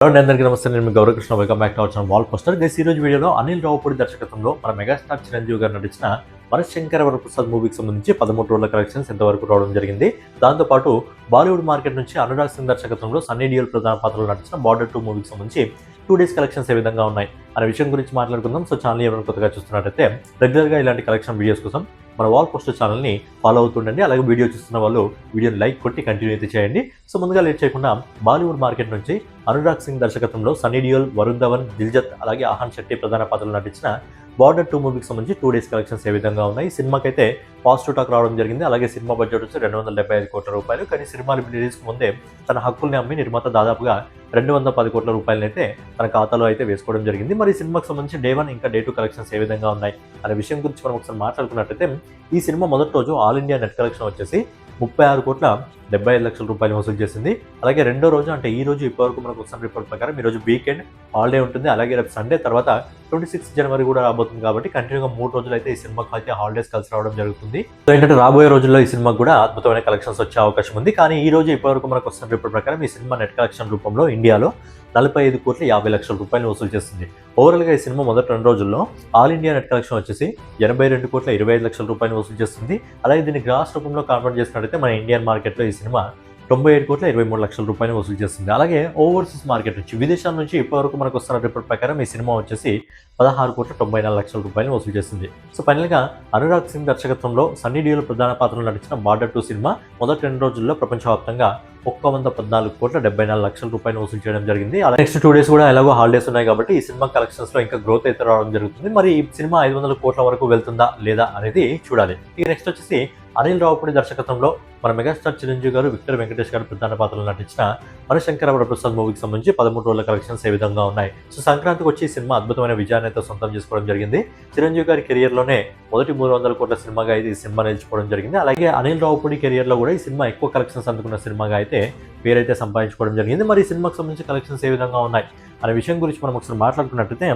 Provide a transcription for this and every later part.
Hello అందరికీ నమస్తే. నేను మీ Gaurav Krishna. Welcome back to our channel wall poster. ఈ రోజు వీడియోలో అనిల్ రావుపూడి దర్శకత్వంలో మన మెగాస్టార్ చిరంజీవి గారు నటించిన మనశంకర వరప్రసాద్ మూవీకి సంబంధించి 13 రోజుల కలెక్షన్స్ ఎంతవరకు రావడం జరిగింది. దాంతోపాటు బాలీవుడ్ మార్కెట్ నుంచి అనురాగ్ సింగ్ దర్శకత్వంలో సన్నీ డియోల్ ప్రధాన పాత్రలో నటించిన బార్డర్ 2 మూవీకి సంబంధించి 2 డేస్ కలెక్షన్స్ ఏ విధంగా ఉన్నాయి అనే విషయం గురించి మాట్లాడుకుందాం. సో ఛానల్ ఎవరైనా కొత్తగా చూస్తున్నట్టయితే రెగ్యులర్గా ఇలాంటి కలెక్షన్ వీడియోస్ కోసం మన వాల్ పోస్టర్ ఛానల్ని ఫాలో అవుతుండండి. అలాగే వీడియో చూస్తున్న వాళ్ళు వీడియోని లైక్ కొట్టి కంటిన్యూ అయితే చేయండి. సో ముందుగా లేట్ చేయకుండా బాలీవుడ్ మార్కెట్ నుంచి అనురాగ్ సింగ్ దర్శకత్వంలో సన్నీ డియోల్, వరుణ్ ధవన్, దిల్జత్ అలాగే ఆహాన్ శెట్టి ప్రధాన పాత్రలో నటించిన బార్డర్ 2 మూవీకి సంబంధించి 2 డేస్ కలెక్షన్స్ ఏ విధంగా ఉన్నాయి. సినిమాకైతే పాజిటివ్ టాక్ రావడం జరిగింది. అలాగే సినిమా బడ్జెట్ వచ్చి 275 కోట్ల రూపాయలు. కానీ సినిమా రిలీజ్కి ముందే తన హక్కుల్ని అమ్మి నిర్మాత దాదాపుగా 210 కోట్ల రూపాయలనైతే తన ఖాతాలో అయితే వేసుకోవడం జరిగింది. మరి సినిమాకి సంబంధించి డే 1 ఇంకా డే 2 కలెక్షన్స్ ఏ విధంగా ఉన్నాయి అనే విషయం గురించి మనం ఒకసారి మాట్లాడుకున్నట్టయితే ఈ సినిమా మొదటి రోజు ఆల్ ఇండియా నెట్ కలెక్షన్ వచ్చేసి 36 కోట్ల 75 లక్షల రూపాయలు వసూలు చేసింది. అలాగే రెండో రోజు అంటే ఈ రోజు ఇప్పటివరకు మనకు వస్తున్న రిపోర్ట్ ప్రకారం ఈ రోజు వీకెండ్ హాలిడే ఉంటుంది. అలాగే రేపు సండే తర్వాత 26 జనవరి కూడా రాబోతుంది. కాబట్టి కంటిన్యూగా 3 రోజులు అయితే ఈ సినిమాకి అయితే హాలిడేస్ కలిసి రావడం జరుగుతుంది. సో ఏంటంటే రాబోయే రోజుల్లో ఈ సినిమాకి కూడా అద్భుతమైన కలెక్షన్స్ వచ్చే అవకాశం ఉంది. కానీ ఈ రోజు ఇప్పటివరకు మనకు వస్తున్న రిపోర్ట్ ప్రకారం ఈ సినిమా నెట్ కలెక్షన్ రూపంలో ఇండియాలో 45 కోట్ల 50 లక్షల రూపాయలు వసూలు చేస్తుంది. ఓవరాల్గా ఈ సినిమా మొదటి 2 రోజుల్లో ఆల్ ఇండియా నెట్ కలెక్షన్ వచ్చేసి 82 కోట్ల 25 లక్షల రూపాయలు వసూలు చేస్తుంది. అలాగే దీన్ని గ్రాస్ రూపంలో కన్వర్ట్ చేసినట్టయితే మన ఇండియన్ మార్కెట్లో ఈ సినిమా 97 కోట్ల 23 లక్షల రూపాయలు వసూలు చేస్తుంది. అలాగే ఓవర్సీస్ మార్కెట్ నుంచి విదేశాల నుంచి ఇప్పటివరకు మనకు వస్తున్న రిపోర్ట్ ప్రకారం ఈ సినిమా వచ్చేసి 16 కోట్ల 94 లక్షల రూపాయలు వసూలు చేస్తుంది. సో ఫైనల్గా అనురాగ్ సింగ్ దర్శకత్వంలో సన్నీ డియోల్ ప్రధాన పాత్రలో నటించిన బార్డర్ 2 సినిమా మొదటి 2 రోజుల్లో ప్రపంచవ్యాప్తంగా 114 కోట్ల 74 లక్షల రూపాయలు వసూలు చేయడం జరిగింది. అలాగే నెక్స్ట్ 2 డేస్ కూడా ఎలాగో హాలిడేస్ ఉన్నాయి కాబట్టి ఈ సినిమా కలెక్షన్స్ లో ఇంకా గ్రోత్ అయితే రావడం జరుగుతుంది. మరి ఈ సినిమా 500 కోట్ల వరకు వెళ్తుందా లేదా అనేది చూడాలి. ఇక నెక్స్ట్ వచ్చేసి అనిల్ రావుపూడి దర్శకత్వంలో మన మెగాస్టార్ చిరంజీవి గారు, విక్టర్ వెంకటేష్ గారు ప్రధాన పాత్రలో నటించిన మనశంకర వరప్రసాద్ మూవీకి సంబంధించి 13 రోజుల కలెక్షన్స్ ఏ విధంగా ఉన్నాయి. సో సంక్రాంతికి వచ్చి ఈ సినిమా అద్భుతమైన విజయాన్ని అయితే సొంతం చేసుకోవడం జరిగింది. చిరంజీవి గారి కెరియర్ లోనే మొదటి 300 కోట్ల సినిమాగా అయితే ఈ సినిమా నిలిచిపోవడం జరిగింది. అలాగే అనిల్ రావుపూడి కెరియర్ లో కూడా ఈ సినిమా ఎక్కువ కలెక్షన్స్ అందుకున్న సినిమాగా అయితే పేరైతే సంపాదించుకోవడం జరిగింది. మరి ఈ సినిమాకి సంబంధించి కలెక్షన్స్ ఏ విధంగా ఉన్నాయి అనే విషయం గురించి మనం ఒకసారి మాట్లాడుకున్నట్టయితే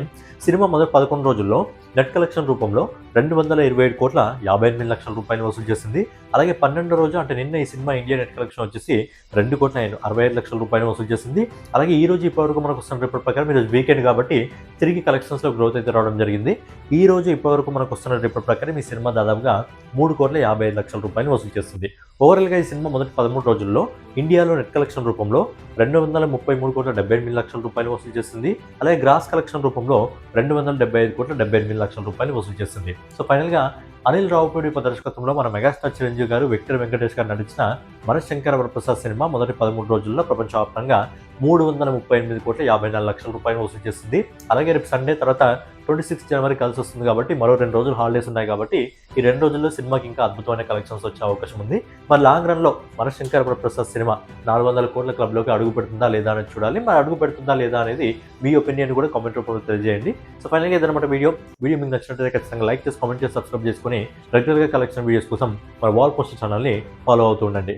సినిమా మొదటి 11 రోజుల్లో నెట్ కలెక్షన్ రూపంలో 227 కోట్ల 58 లక్షల రూపాయలు వసూలు చేసింది. అలాగే 12 రోజు అంటే నిన్న ఈ సినిమా ఇండియా నెట్ కలెక్షన్ వచ్చేసి 2 కోట్ల 65 లక్షల రూపాయలు వసూలు చేసింది. అలాగే ఈ రోజు ఇప్పటివరకు మనకు వస్తున్న రిపోర్ట్ ప్రకారం ఈరోజు వీకెండ్ కాబట్టి తిరిగి కలెక్షన్స్లో గ్రోత్ అయితే రావడం జరిగింది. ఈ రోజు ఇప్పటివరకు మనకు వస్తున్న రిపోర్ట్ ప్రకారం ఈ సినిమా దాదాపుగా 3 కోట్ల 55 లక్షల రూపాయలు వసూలు చేస్తుంది. ఓవరాల్గా ఈ సినిమా మొదటి 13 రోజుల్లో ఇండియాలో నెట్ కలెక్షన్ రూపంలో 233 కోట్ల 78 లక్షల రూపాయలు వసూలు చేస్తుంది. అలాగే గ్రాస్ కలెక్షన్ రూపంలో 275 కోట్ల 78 లక్షల రూపాయలు వసూలు చేస్తుంది. సో ఫైనల్గా అనిల్ రావుపూడి దర్శకత్వంలో మన మెగాస్టార్ చిరంజీవి గారు, విక్టర్ వెంకటేష్ గారు నటించిన మనశంకర వరప్రసాద్ సినిమా మొదటి 13 రోజుల్లో ప్రపంచవ్యాప్తంగా 338 కోట్ల 54 లక్షల రూపాయలు వసూలు చేస్తుంది. అలాగే రేపు సండే తర్వాత 26 జనవరి కలిసి వస్తుంది కాబట్టి మరో 2 రోజులు హాలిడేస్ ఉన్నాయి కాబట్టి ఈ 2 రోజుల్లో సినిమాకి ఇంకా అద్భుతమైన కలెక్షన్స్ వచ్చే అవకాశం ఉంది. మరి లాంగ్ రన్లో మనశంకర వరప్రసాద్ సినిమా 400 కోట్ల క్లబ్లోకి అడుగు పెడుతుందా లేదా అనేది చూడాలి. మరి అడుగు పెడుతుందా లేదా అనేది మీ ఒపీనియన్ కూడా కామెంట్ రూపంలో తెలియజేయండి. సో ఫైనల్గా ఏదన్నమాట వీడియో మీకు నచ్చినట్లయితే ఖచ్చితంగా లైక్ చేసి కామెంట్ చేసి సబ్స్క్రైబ్ చేసుకుని రెగ్యులర్గా కలెక్షన్ వీడియోస్ కోసం మన వాల్ పోస్టర్ ఛానల్ని ఫాలో అవుతూ ఉండండి.